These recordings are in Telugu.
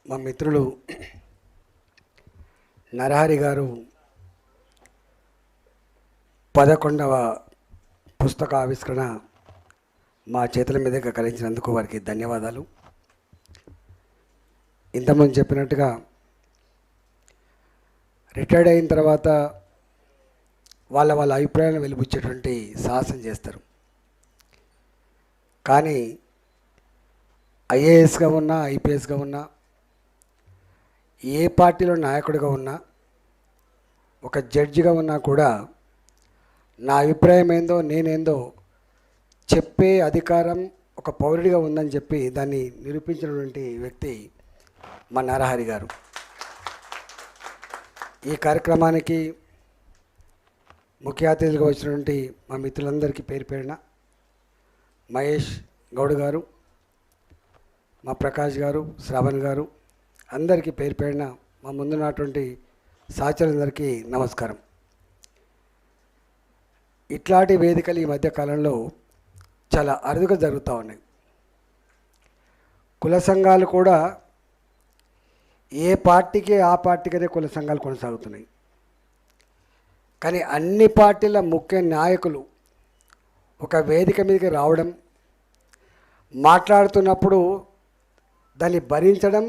మా మిత్రులు నరహరి గారు 11వ పుస్తక ఆవిష్కరణ మా చేతుల మీదుగా కలిగించినందుకు వారికి ధన్యవాదాలు. ఇంతకుముందు చెప్పినట్టుగా రిటైర్డ్ అయిన తర్వాత వాళ్ళ అభిప్రాయాలను వెలిబుచ్చేటువంటి సాహసం చేస్తారు. కానీ ఐఏఎస్గా ఉన్నా, ఐపీఎస్గా ఉన్నా, ఏ పార్టీలో నాయకుడిగా ఉన్నా, ఒక జడ్జిగా ఉన్నా కూడా నా అభిప్రాయం ఏందో నేనేందో చెప్పే అధికారం ఒక పౌరుడిగా ఉందని చెప్పి దాన్ని నిరూపించినటువంటి వ్యక్తి మా నరహరి గారు. ఈ కార్యక్రమానికి ముఖ్య అతిథులుగా వచ్చినటువంటి మా మిత్రులందరికీ పేరు పేరున మహేష్ గౌడ్ గారు, మా ప్రకాష్ గారు, శ్రావణ్ గారు, అందరికీ పేరు పేరున మా ముందున్నటువంటి సహచరులందరికీ నమస్కారం. ఇట్లాంటి వేదికలు ఈ మధ్యకాలంలో చాలా అరుదుగా జరుగుతూ ఉన్నాయి. కుల సంఘాలు కూడా ఏ పార్టీకి ఆ పార్టీకనే కుల సంఘాలు కొనసాగుతున్నాయి. కానీ అన్ని పార్టీల ముఖ్య నాయకులు ఒక వేదిక మీదకి రావడం, మాట్లాడుతున్నప్పుడు దాన్ని భరించడం,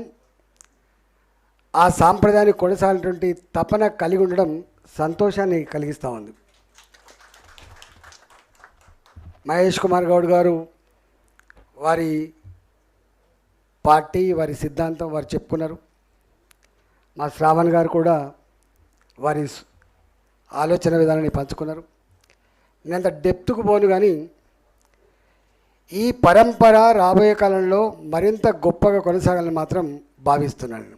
ఆ సాంప్రదాయాన్ని కొనసాగినటువంటి తపన కలిగి ఉండడం సంతోషాన్ని కలిగిస్తూ ఉంది. మహేష్ కుమార్ గౌడ్ గారు వారి పార్టీ, వారి సిద్ధాంతం వారు చెప్పుకున్నారు. మా శ్రావణ్ గారు కూడా వారి ఆలోచన విధానాన్ని పంచుకున్నారు. నేను అంత డెప్త్కు పోను, కానీ ఈ పరంపర రాబోయే కాలంలో మరింత గొప్పగా కొనసాగాలని మాత్రం భావిస్తున్నాను.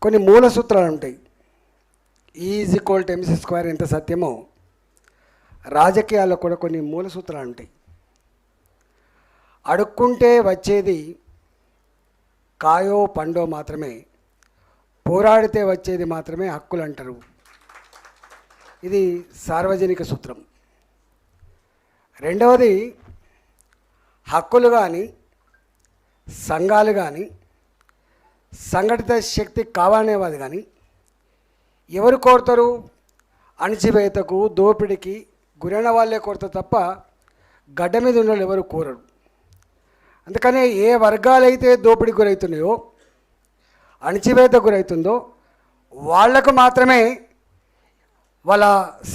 కొన్ని మూల సూత్రాలు ఉంటాయి. E=mc² ఎంత సత్యమో రాజకీయాల్లో కూడా కొన్ని మూల సూత్రాలు ఉంటాయి. అడుక్కుంటే వచ్చేది కాయో పండో మాత్రమే, పోరాడితే వచ్చేది మాత్రమే హక్కులు అంటారు. ఇది సార్వజనిక సూత్రం. రెండవది, హక్కులు కానీ సంఘాలు కానీ సంఘటిత శక్తి కావాలనేవాది కానీ ఎవరు కోరుతారు? అణచివేతకు, దోపిడికి గురైన వాళ్ళే కోరుతారు తప్ప గడ్డ మీద ఉన్న వాళ్ళు ఎవరు కోరరు. అందుకనే ఏ వర్గాలైతే దోపిడికి గురవుతున్నాయో, అణచివేత గురవుతుందో వాళ్లకు మాత్రమే వాళ్ళ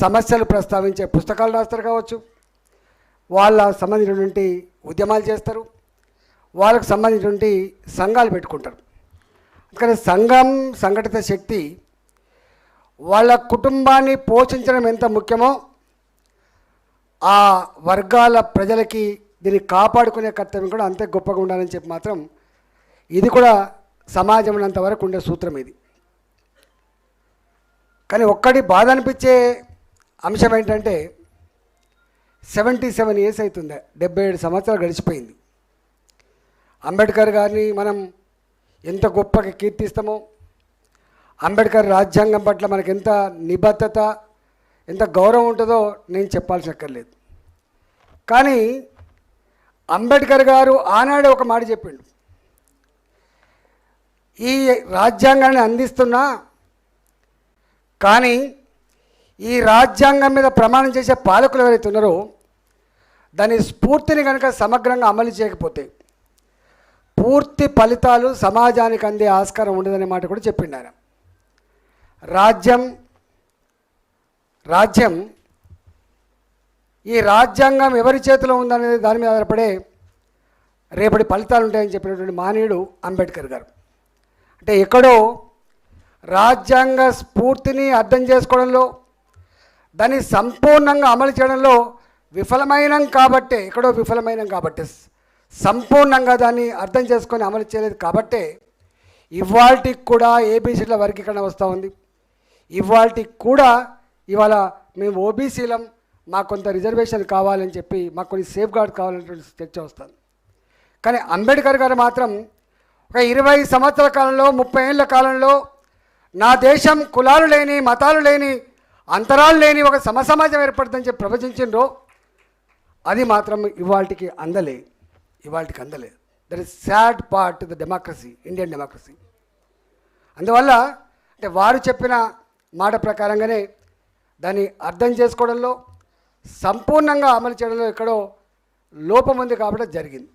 సమస్యలు ప్రస్తావించే పుస్తకాలు రాస్తారు కావచ్చు, వాళ్ళ సంబంధించినటువంటి ఉద్యమాలు చేస్తారు, వాళ్ళకు సంబంధించినటువంటి సంఘాలు పెట్టుకుంటారు. అందుకని సంఘం, సంఘటిత శక్తి వాళ్ళ కుటుంబాన్ని పోషించడం ఎంత ముఖ్యమో ఆ వర్గాల ప్రజలకి దీన్ని కాపాడుకునే కర్తవ్యం కూడా అంతే గొప్పగా ఉండాలని చెప్పి మాత్రం ఇది కూడా సమాజంలో అంతవరకు ఉండే సూత్రం ఇది. కానీ ఒక్కటి బాధ అనిపించే అంశం ఏంటంటే 77 ఇయర్స్ అవుతుంది, 77 సంవత్సరాలు గడిచిపోయింది. అంబేద్కర్ గారిని మనం ఎంత గొప్పగా కీర్తిస్తామో, అంబేద్కర్ రాజ్యాంగం పట్ల మనకు ఎంత నిబద్ధత, ఎంత గౌరవం ఉంటుందో నేను చెప్పాల్సి అక్కర్లేదు. కానీ అంబేద్కర్ గారు ఆనాడే ఒక మాట చెప్పిండు, ఈ రాజ్యాంగాన్ని అందిస్తున్నా కానీ ఈ రాజ్యాంగం మీద ప్రమాణం చేసే పాలకులు ఎవరైతే ఉన్నారో దాని స్ఫూర్తిని కనుక సమగ్రంగా అమలు చేయకపోతే పూర్తి ఫలితాలు సమాజానికి అందే ఆస్కారం ఉండదనే మాట కూడా చెప్పిండు ఆయన. రాజ్యం ఈ రాజ్యాంగం ఎవరి చేతిలో ఉందనేది దాని మీద ఆధారపడే రేపటి ఫలితాలు ఉంటాయని చెప్పినటువంటి మానవుడు అంబేద్కర్ గారు. అంటే ఎక్కడో రాజ్యాంగ స్ఫూర్తిని అర్థం చేసుకోవడంలో, దాన్ని సంపూర్ణంగా అమలు చేయడంలో విఫలమైనం కాబట్టే, ఎక్కడో విఫలమైనం కాబట్టే, సంపూర్ణంగా దాన్ని అర్థం చేసుకొని అమలు చేయలేదు కాబట్టే ఇవాళకి కూడా ఏబీసీల వర్గీకరణ వస్తూ ఉంది. ఇవాళకి కూడా ఇవాళ మేము ఓబీసీలం, మాకు కొంత రిజర్వేషన్ కావాలని చెప్పి, మాకు కొన్ని సేఫ్ గార్డ్ కావాలనేటువంటి చర్చ వస్తుంది. కానీ అంబేద్కర్ గారు మాత్రం ఒక 20 సంవత్సరాల కాలంలో, 30 ఏళ్ళ కాలంలో నా దేశం కులాలు లేని, మతాలు లేని, అంతరాలు లేని ఒక సమసమాజం ఏర్పడుతుందని చెప్పి ప్రవచించిండ్రో అది మాత్రం ఇవాళకి అందలేదు. That is sad part the democracy, Indian democracy. అందువల్ల అంటే వారు చెప్పిన మాట ప్రకారంగానే దాన్ని అర్థం చేసుకోవడంలో, సంపూర్ణంగా అమలు చేయడంలో ఎక్కడో లోపం ఉంది కాబట్టి జరిగింది.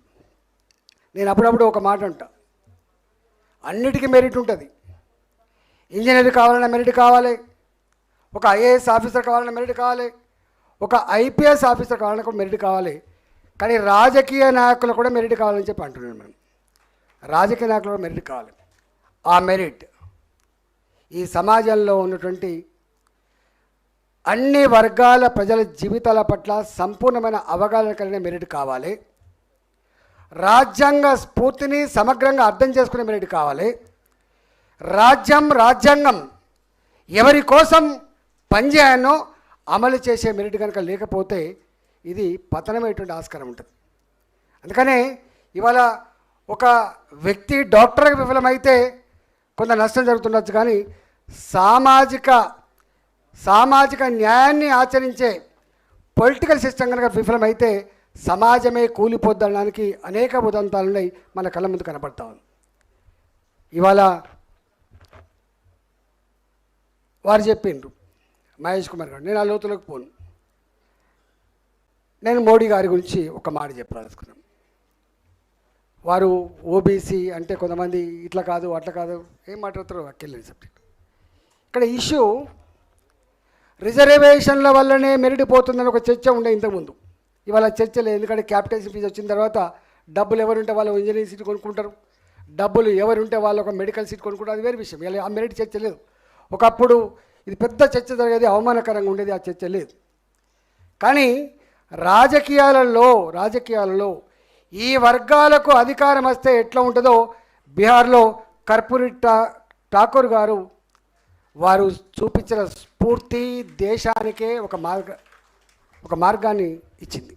నేను అప్పుడప్పుడు ఒక మాట అంటా, అన్నిటికీ మెరిట్ ఉంటుంది. ఇంజనీర్ కావాలన్నా మెరిట్ కావాలి, ఒక ఐఏఎస్ ఆఫీసర్ కావాలన్నా మెరిట్ కావాలి, ఒక ఐపీఎస్ ఆఫీసర్ కావాలన్నా కూడా మెరిట్ కావాలి. కానీ రాజకీయ నాయకులు కూడా మెరిట్ కావాలని చెప్పి అంటున్నాను. మనం రాజకీయ నాయకులు కూడా మెరిట్ కావాలి. ఆ మెరిట్ ఈ సమాజంలో ఉన్నటువంటి అన్ని వర్గాల ప్రజల జీవితాల పట్ల సంపూర్ణమైన అవగాహన కలిగిన మెరిట్ కావాలి. రాజ్యాంగ స్ఫూర్తిని సమగ్రంగా అర్థం చేసుకునే మెరిట్ కావాలి. రాజ్యాంగం ఎవరి కోసం పనిచేయానో అమలు చేసే మెరిట్ కనుక లేకపోతే ఇది పతనమైనటువంటి ఆస్కారం ఉంటుంది. అందుకనే ఇవాళ ఒక వ్యక్తి డాక్టర్గా విఫలమైతే కొంత నష్టం జరుగుతుండొచ్చు, కానీ సామాజిక న్యాయాన్ని ఆచరించే పొలిటికల్ సిస్టమ్ కనుక విఫలమైతే సమాజమే కూలిపోద్దనడానికి అనేక ఉదంతాలు ఉన్నాయి, మన కళ్ళ ముందు కనపడతా ఉంది. ఇవాళ వారు చెప్పిండ్రు, మహేష్ కుమార్ గారు, నేను ఆ లోతులోకి పోను. నేను మోడీ గారి గురించి ఒక మాట చెప్పాలనుకున్నాను. వారు ఓబీసీ అంటే కొంతమంది ఇట్లా కాదు అట్లా కాదు ఏం మాట్లాడతారో అక్కర్లేని సబ్జెక్ట్. ఇక్కడ ఇష్యూ రిజర్వేషన్ల వల్లనే మెరిట్ పోతుందని ఒక చర్చ ఉండే ఇంతకుముందు. ఇవాళ చర్చ లేదు, ఎందుకంటే క్యాపిటల్ ఫీజు వచ్చిన తర్వాత డబ్బులు ఎవరుంటే వాళ్ళు ఇంజనీరింగ్ సీట్ కొనుక్కుంటారు, డబ్బులు ఎవరుంటే వాళ్ళు ఒక మెడికల్ సీట్ కొనుక్కుంటారు, అది వేరే విషయం. ఇలా ఆ మెరిట్ చర్చ లేదు. ఒకప్పుడు ఇది పెద్ద చర్చ జరిగేది, అవమానకరంగా ఉండేది, ఆ చర్చ లేదు. కానీ రాజకీయాలలో ఈ వర్గాలకు అధికారం వస్తే ఎట్లా ఉంటుందో బీహార్లో కర్పూరి ఠాకూర్ గారు వారు చూపించిన స్ఫూర్తి దేశానికే ఒక మార్గాన్ని ఇచ్చింది.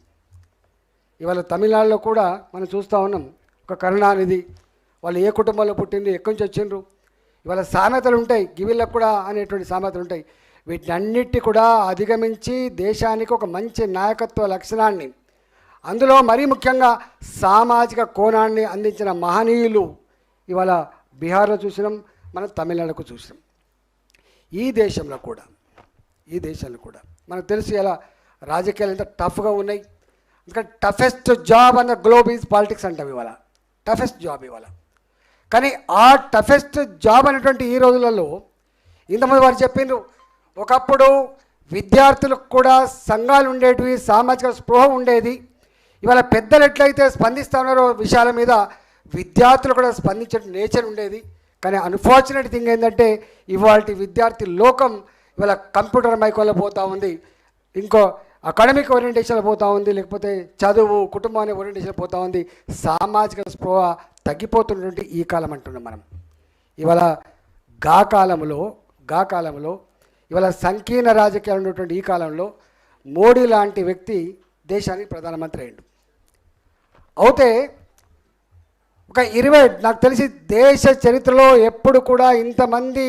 ఇవాళ తమిళనాడులో కూడా మనం చూస్తూ ఉన్నాం, ఒక కరుణానిధి, వాళ్ళు ఏ కుటుంబంలో పుట్టింది, ఎక్కడి నుంచి వచ్చిండ్రు, ఇవాళ సామెతలు ఉంటాయి, గివిళ్ళకు కూడా అనేటువంటి సామెతలు ఉంటాయి. వీటన్నిటి కూడా అధిగమించి దేశానికి ఒక మంచి నాయకత్వ లక్షణాన్ని, అందులో మరీ ముఖ్యంగా సామాజిక కోణాన్ని అందించిన మహనీయులు ఇవాళ బీహార్లో చూసినాం, మనం తమిళనాడుకు చూసినాం. ఈ దేశంలో కూడా మనకు తెలుసు ఎలా రాజకీయాలు ఎంత టఫ్గా ఉన్నాయి. ఎందుకంటే టఫెస్ట్ జాబ్ అన్న గ్లోబ్ ఈజ్ పాలిటిక్స్ అంటాం ఇవాళ, టఫెస్ట్ జాబ్ ఇవాళ. కానీ ఆ టఫెస్ట్ జాబ్ అనేటువంటి ఈ రోజులలో ఇంతమంది వారు చెప్పిండ్రు, ఒకప్పుడు విద్యార్థులకు కూడా సంఘాలు ఉండేటివి, సామాజిక స్పృహ ఉండేది. ఇవాళ పెద్దలు ఎట్లయితే స్పందిస్తూ ఉన్నారో విషయాల మీద విద్యార్థులు కూడా స్పందించే నేచర్ ఉండేది. కానీ అన్ఫార్చునేట్ థింగ్ ఏంటంటే ఇవాళ విద్యార్థి లోకం ఇవాళ కంప్యూటర్ మైకోలో పోతూ ఉంది, ఇంకో అకాడమిక్ ఓరియంటేషన్లో పోతూ ఉంది, లేకపోతే చదువు కుటుంబాన్ని ఓరియంటేషన్ పోతూ ఉంది. సామాజిక స్పృహ తగ్గిపోతున్నటువంటి ఈ కాలం అంటున్నాం మనం. ఇవాళ గా కాలంలో ఇవాళ సంకీర్ణ రాజకీయాలు ఉన్నటువంటి ఈ కాలంలో మోడీ లాంటి వ్యక్తి దేశానికి ప్రధానమంత్రి అయ్యిండు. అయితే ఒక 20 నాకు తెలిసి దేశ చరిత్రలో ఎప్పుడు కూడా ఇంతమంది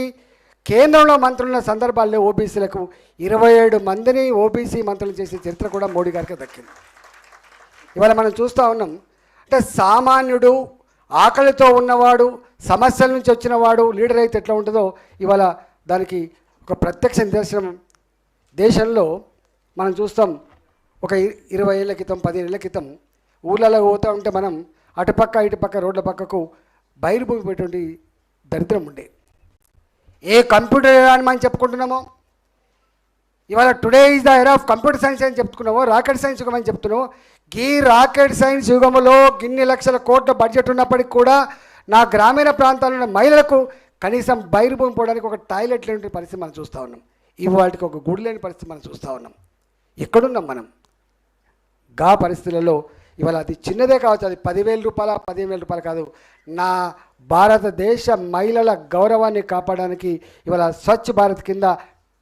కేంద్రంలో మంత్రులున్న సందర్భాల్లో ఓబీసీలకు 27 మందిని ఓబీసీ మంత్రులు చేసే చరిత్ర కూడా మోడీ గారికి దక్కింది. ఇవాళ మనం చూస్తూ ఉన్నాం, అంటే సామాన్యుడు, ఆకలితో ఉన్నవాడు, సమస్యల నుంచి వచ్చినవాడు లీడర్ అయితే ఎట్లా ఉంటుందో ఇవాళ దానికి ఒక ప్రత్యక్ష నిదర్శనం దేశంలో మనం చూస్తాం. ఒక 20 ఏళ్ళ క్రితం 15 ఏళ్ళ క్రితం ఊళ్ళలో పోతూ ఉంటే మనం అటుపక్క ఇటుపక్క రోడ్ల పక్కకు బయలుభూమి పెట్టేటువంటి దరిద్రం ఉండే. ఏ కంప్యూటర్ అని మనం చెప్పుకుంటున్నామో ఇవాళ today is the era of computer science అని చెప్పుకున్నామో, రాకెట్ సైన్స్ యుగం అని చెప్తున్నామో. ఈ రాకెట్ సైన్స్ యుగంలో గిన్ని లక్షల కోట్ల బడ్జెట్ ఉన్నప్పటికీ కూడా నా గ్రామీణ ప్రాంతాల్లో ఉన్న మహిళలకు కనీసం బయలుభూమి పోవడానికి ఒక టాయిలెట్ లేని పరిస్థితి మనం చూస్తూ ఉన్నాం. ఇవాళకి ఒక గుడి లేని పరిస్థితి మనం చూస్తూ ఉన్నాం. ఎక్కడున్నాం మనం? గా పరిస్థితులలో ఇవాళ అది చిన్నదే కావచ్చు, అది 10,000 రూపాయల 15,000 రూపాయలు కాదు. నా భారతదేశ మహిళల గౌరవాన్ని కాపాడడానికి ఇవాళ స్వచ్ఛ భారత్ కింద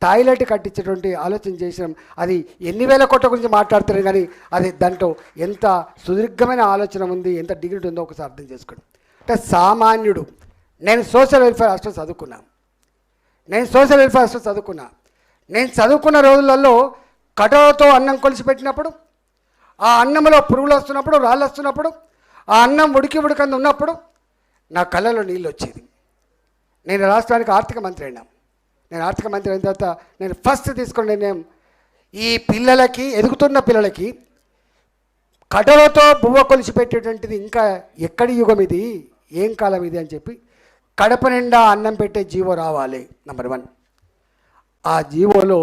టాయిలెట్ కట్టించేటువంటి ఆలోచన చేసినాం. అది ఎన్ని వేల కోట్ల గురించి మాట్లాడుతున్నాం, కానీ అది దాంట్లో ఎంత సుదీర్ఘమైన ఆలోచన ఉంది, ఎంత డిగ్నిటీ ఉందో ఒకసారి అర్థం చేసుకోండి. అంటే సామాన్యుడు, నేను సోషల్ వెల్ఫేర్ హాస్టల్ చదువుకున్నా. నేను చదువుకున్న రోజులలో కటోతో అన్నం కొలిసి పెట్టినప్పుడు, ఆ అన్నంలో పురుగులు వస్తున్నప్పుడు, రాళ్ళు వస్తున్నప్పుడు, ఆ అన్నం ఉడికి ఉడకంది ఉన్నప్పుడు నా కళ్ళలో నీళ్ళు వచ్చేది. నేను రాష్ట్రానికి ఆర్థిక మంత్రి అయినా. నేను ఆర్థిక మంత్రి అయిన తర్వాత నేను ఫస్ట్ తీసుకున్న నిర్ణయం, ఈ పిల్లలకి, ఎదుగుతున్న పిల్లలకి కడలతో బువ్వ కొలిసి పెట్టేటువంటిది ఇంకా ఎక్కడి యుగం ఇది, ఏం కాలం ఇది అని చెప్పి కడప నిండా అన్నం పెట్టే జీవో రావాలి. నెంబర్ 1. ఆ జీవోలో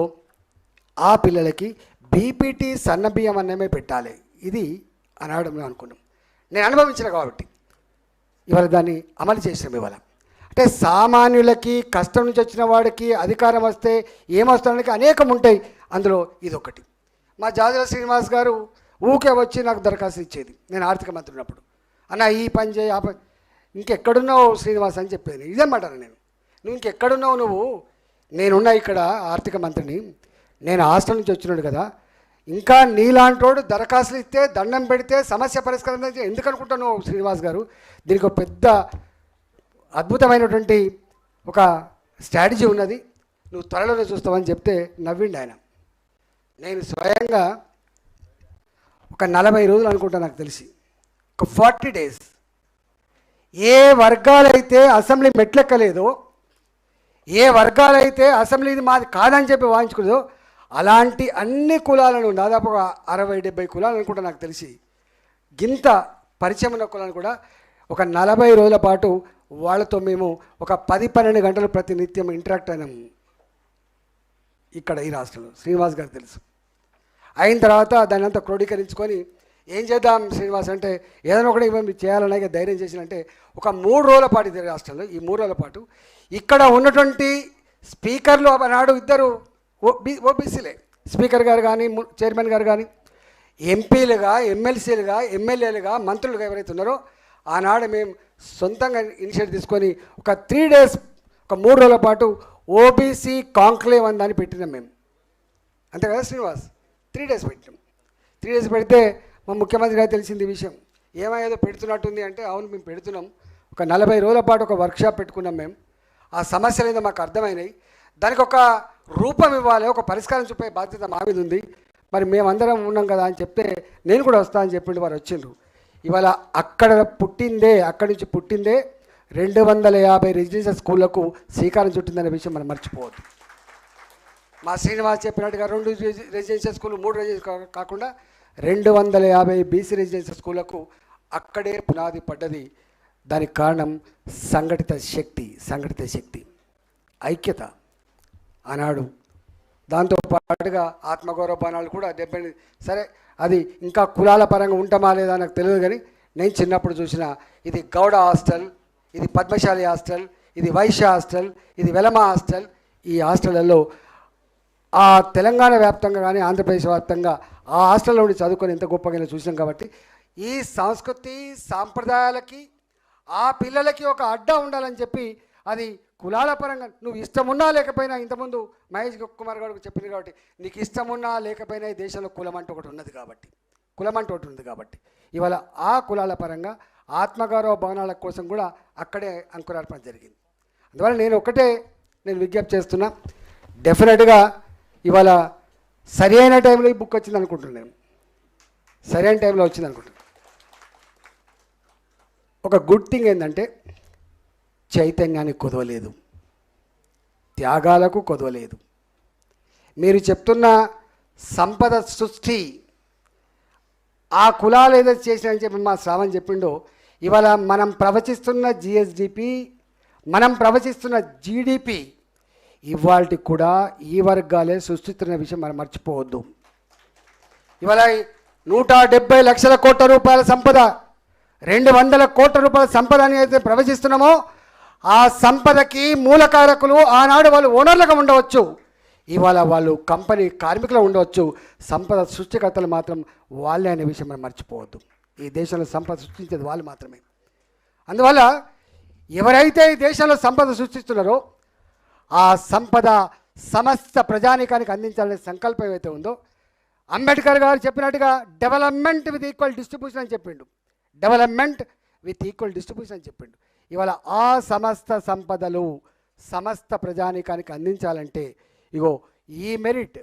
ఆ పిల్లలకి బీపీటీ సన్నబియ్యం అన్నమే పెట్టాలి. ఇది అనడం అనుకున్నాం. నేను అనుభవించిన కాబట్టి ఇవాళ దాన్ని అమలు చేసినాం. ఇవాళ అంటే సామాన్యులకి, కష్టం నుంచి వచ్చిన వాడికి అధికారం వస్తే ఏమొస్తానికి అనేకం ఉంటాయి. అందులో ఇదొకటి. మా జాజల శ్రీనివాస్ గారు ఊకే వచ్చి నాకు దరఖాస్తు ఇచ్చేది నేను ఆర్థిక మంత్రి ఉన్నప్పుడు. అన్న ఈ పని చేయి, ఆ పని, ఇంకెక్కడున్నావు శ్రీనివాస్ అని చెప్పేది. ఇదేమంటాను నేను, నువ్వు ఇంకెక్కడున్నావు, నువ్వు నేనున్నా ఇక్కడ ఆర్థిక మంత్రిని, నేను హాస్టల్ నుంచి వచ్చినాడు కదా, ఇంకా నీలాంటోడు దరఖాస్తులు ఇస్తే దండం పెడితే సమస్య పరిష్కారం ఎందుకు అనుకుంటున్నావు శ్రీనివాస్ గారు? దీనికి ఒక పెద్ద అద్భుతమైనటువంటి ఒక స్ట్రాటజీ ఉన్నది, నువ్వు త్వరలోనే చూస్తావని చెప్తే నవ్విండి ఆయన. నేను స్వయంగా ఒక 40 రోజులు అనుకుంటా, నాకు తెలిసి ఒక 40 days ఏ వర్గాలైతే అసెంబ్లీ మెట్లెక్కలేదో, ఏ వర్గాలైతే అసెంబ్లీది మాది కాదని చెప్పి వాయించుకునేదో అలాంటి అన్ని కులాలను, దాదాపుగా 60-70 కులాలు అనుకుంటా నాకు తెలిసి, గింత పరిచయం ఉన్న కులాలను కూడా ఒక 40 రోజుల పాటు వాళ్ళతో మేము ఒక 10-12 గంటలు ప్రతినిత్యం ఇంటరాక్ట్ అయినాం ఇక్కడ ఈ రాష్ట్రంలో. శ్రీనివాస్ గారు తెలుసు. అయిన తర్వాత దాన్ని అంతా క్రోడీకరించుకొని ఏం చేద్దాం శ్రీనివాస్ అంటే, ఏదైనా ఒకటి ఇవ్వండి చేయాలనే ధైర్యం చేసినంటే ఒక 3 రోజుల పాటు ఇది రాష్ట్రంలో, ఈ 3 రోజుల పాటు ఇక్కడ ఉన్నటువంటి స్పీకర్లు ఆనాడు 2 ఓబీసీలే, స్పీకర్ గారు కానీ, చైర్మన్ గారు కానీ, ఎంపీలుగా, ఎమ్మెల్సీలుగా, ఎమ్మెల్యేలుగా, మంత్రులుగా ఎవరైతే ఉన్నారో ఆనాడు మేము సొంతంగా ఇనిషియేటివ్ తీసుకొని ఒక 3 days, ఒక 3 రోజుల పాటు ఓబీసీ కాంక్లేవ్ అని దాన్ని పెట్టినాం మేము. అంతే కదా శ్రీనివాస్? 3 days పెట్టినాం. 3 days పెడితే మా ముఖ్యమంత్రి గారు తెలిసింది ఈ విషయం. ఏదో పెడుతున్నట్టుంది అంటే, అవును మేము పెడుతున్నాం. ఒక 40 రోజుల పాటు ఒక వర్క్షాప్ పెట్టుకున్నాం మేము. ఆ సమస్యలు ఏదో మాకు అర్థమైనాయి, దానికి ఒక రూపం ఇవ్వాలి, ఒక పరిష్కారం చూపే బాధ్యత మా మీద ఉంది, మరి మేమందరం ఉన్నాం కదా అని చెప్తే నేను కూడా వస్తా అని చెప్పిండు. వారు వచ్చిండ్రు. ఇవాళ అక్కడ పుట్టిందే, అక్కడి నుంచి పుట్టిందే 250 రెసిడెన్షియల్ స్కూళ్లకు శ్రీకారం చుట్టిందనే విషయం మనం మర్చిపోవద్దు. మా శ్రీనివాస్ చెప్పినట్టుగా 2 రెసిడెన్షియల్ స్కూళ్ళు, 3 రెసిడెన్షియల్ కాకుండా 250 బీసీ రెసిడెన్షియల్ స్కూళ్లకు అక్కడే పునాది పడ్డది. దానికి కారణం సంఘటిత శక్తి, ఐక్యత ఆనాడు. దాంతో పాటుగా ఆత్మగౌరవ బాణాలు కూడా 70. సరే, అది ఇంకా కులాల పరంగా ఉంటామా లేదా నాకు తెలియదు, కానీ నేను చిన్నప్పుడు చూసిన ఇది గౌడ హాస్టల్, ఇది పద్మశాలి హాస్టల్, ఇది వైశ్య హాస్టల్, ఇది వెలమ హాస్టల్. ఈ హాస్టళ్లలో ఆ తెలంగాణ వ్యాప్తంగా కానీ ఆంధ్రప్రదేశ్ వ్యాప్తంగా ఆ హాస్టల్లో ఉండి చదువుకొని ఎంత గొప్పగా చూసినాం. కాబట్టి ఈ సంస్కృతి సాంప్రదాయాలకి ఆ పిల్లలకి ఒక అడ్డా ఉండాలని చెప్పి, అది కులాల పరంగా నువ్వు ఇష్టమున్నా లేకపోయినా, ఇంతకుముందు మహేష్ కుమార్ గారు చెప్పింది కాబట్టి, నీకు ఇష్టమున్నా లేకపోయినా ఈ దేశంలో కులం అంటూ ఒకటి ఉన్నది కాబట్టి ఇవాళ ఆ కులాల పరంగా ఆత్మగౌరవ భవనాల కోసం కూడా అక్కడే అంకురార్పణ జరిగింది. అందువల్ల నేను విజ్ఞప్తి చేస్తున్నా, డెఫినెట్గా ఇవాళ సరి అయిన టైంలో ఈ బుక్ వచ్చింది అనుకుంటున్నాను. సరైన టైంలో వచ్చింది అనుకుంటున్నాను. ఒక గుడ్ థింగ్ ఏంటంటే, చైతన్యానికి కొదవలేదు, త్యాగాలకు కొదవలేదు. మీరు చెప్తున్న సంపద సృష్టి ఆ కులాలు ఏదైతే చేసినాయని చెప్పి మా శ్రావణ్ చెప్పిండో, ఇవాళ మనం ప్రవచిస్తున్న జిఎస్డిపి, మనం ప్రవచిస్తున్న జీడిపి ఇవాళకి కూడా ఈ వర్గాలే సృష్టిస్తున్న విషయం మనం మర్చిపోవద్దు. ఇవాళ 170 లక్షల కోట్ల రూపాయల సంపద, 200 కోట్ల రూపాయల సంపద అని అయితే ప్రవచిస్తున్నామో, ఆ సంపదకి మూలకారకులు ఆనాడు వాళ్ళు ఓనర్లుగా ఉండవచ్చు, ఇవాళ వాళ్ళు కంపెనీ కార్మికులు ఉండవచ్చు, సంపద సృష్టికర్తలు మాత్రం వాళ్ళే అనే విషయం మనం మర్చిపోవద్దు. ఈ దేశంలో సంపద సృష్టించేది వాళ్ళు మాత్రమే. అందువల్ల ఎవరైతే ఈ దేశంలో సంపద సృష్టిస్తున్నారో ఆ సంపద సమస్త ప్రజానీకానికి అందించాలనే సంకల్పం ఏదైతే ఉందో, అంబేద్కర్ గారు చెప్పినట్టుగా డెవలప్మెంట్ విత్ ఈక్వల్ డిస్ట్రిబ్యూషన్ అని చెప్పిండు. డెవలప్మెంట్ విత్ ఈక్వల్ డిస్ట్రిబ్యూషన్ అని చెప్పిండు. ఇవాళ ఆ సమస్త సంపదలు సమస్త ప్రజానీకానికి అందించాలంటే ఇగో ఈ మెరిట్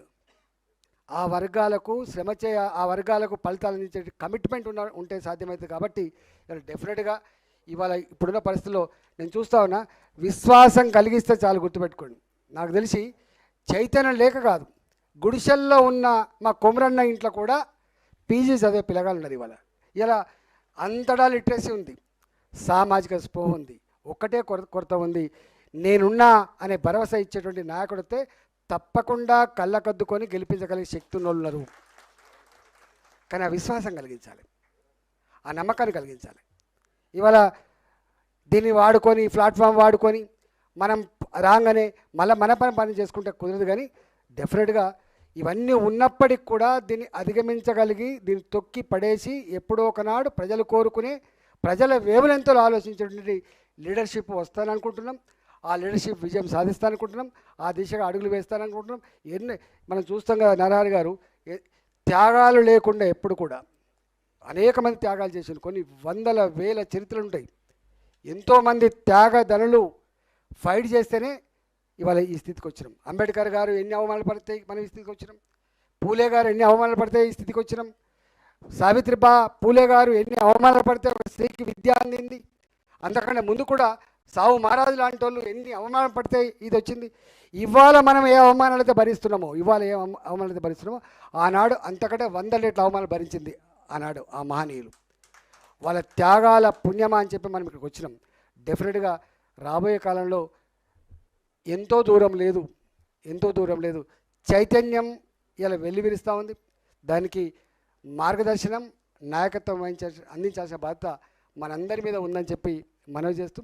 ఆ వర్గాలకు శ్రమ చే ఆ వర్గాలకు ఫలితాలు అందించే కమిట్మెంట్ ఉంటే సాధ్యమవుతుంది. కాబట్టి ఇవాళ డెఫినెట్గా ఇవాళ ఇప్పుడున్న పరిస్థితుల్లో నేను చూస్తా ఉన్నా, విశ్వాసం కలిగిస్తే చాలు. గుర్తుపెట్టుకోండి, నాకు తెలిసి చైతన్యం లేక కాదు, గుడిసెల్లో ఉన్న మా కొమరన్న ఇంట్లో కూడా పీజీ చదివే పిల్లగాళ్ళు ఉన్నారు. ఇవాళ ఇలా అంతటా లిటరసీ ఉంది, సామాజిక స్పృహ ఉంది, ఒక్కటే కొరత ఉంది. నేనున్నా అనే భరోసా ఇచ్చేటువంటి నాయకుడితే తప్పకుండా కళ్ళకద్దుకొని గెలిపించగలిగే శక్తి ఉన్నోళ్ళు. కానీ ఆ విశ్వాసం కలిగించాలి, ఆ నమ్మకాన్ని కలిగించాలి. ఇవాళ దీన్ని వాడుకొని, ప్లాట్ఫామ్ వాడుకొని మనం రాగానే మళ్ళీ మన పని చేసుకుంటే కుదరదు. కానీ డెఫినెట్గా ఇవన్నీ ఉన్నప్పటికి కూడా దీన్ని అధిగమించగలిగి దీన్ని తొక్కి పడేసి ఎప్పుడో ఒకనాడు ప్రజలు కోరుకునే, ప్రజల వేవలెంతలో ఆలోచించేటువంటి లీడర్షిప్ వస్తాననుకుంటున్నాం. ఆ లీడర్షిప్ విజయం సాధిస్తాననుకుంటున్నాం. ఆ దిశగా అడుగులు వేస్తాననుకుంటున్నాం. మనం చూస్తాం కదా, నరహరి గారు త్యాగాలు లేకుండా ఎప్పుడు కూడా అనేక మంది త్యాగాలు చేసిన కొన్ని వందల వేల చరిత్రలు ఉంటాయి. ఎంతోమంది త్యాగధనులు ఫైట్ చేస్తేనే ఇవాళ ఈ స్థితికి వచ్చినాం. అంబేద్కర్ గారు ఎన్ని అవమానాలు పడితే మనం ఈ స్థితికి వచ్చినాం. పూలే గారు ఎన్ని అవమానాలు పడితే ఈ స్థితికి వచ్చినాం. సావిత్రిబా పూలే గారు ఎన్ని అవమానాలు పడితే ఒక స్త్రీకి విద్య అందింది. అంతకంటే ముందు కూడా సావు మహారాజు లాంటి వాళ్ళు ఎన్ని అవమానాలు పడితే ఇది వచ్చింది. ఇవాళ మనం ఏ అవమానాలైతే భరిస్తున్నామో, అవమానాలైతే భరిస్తున్నామో, ఆనాడు అంతకంటే 100 రెట్ల అవమానాలు భరించింది ఆనాడు ఆ మహనీయులు. వాళ్ళ త్యాగాల పుణ్యమా అని చెప్పి మనం ఇక్కడికి వచ్చినాం. డెఫినెట్గా రాబోయే కాలంలో ఎంతో దూరం లేదు చైతన్యం ఇలా వెల్లివిరుస్తూ ఉంది. దానికి మార్గదర్శనం, నాయకత్వం అందించాల్సిన బాధ్యత మనందరి మీద ఉందని చెప్పి మనవి చేస్తూ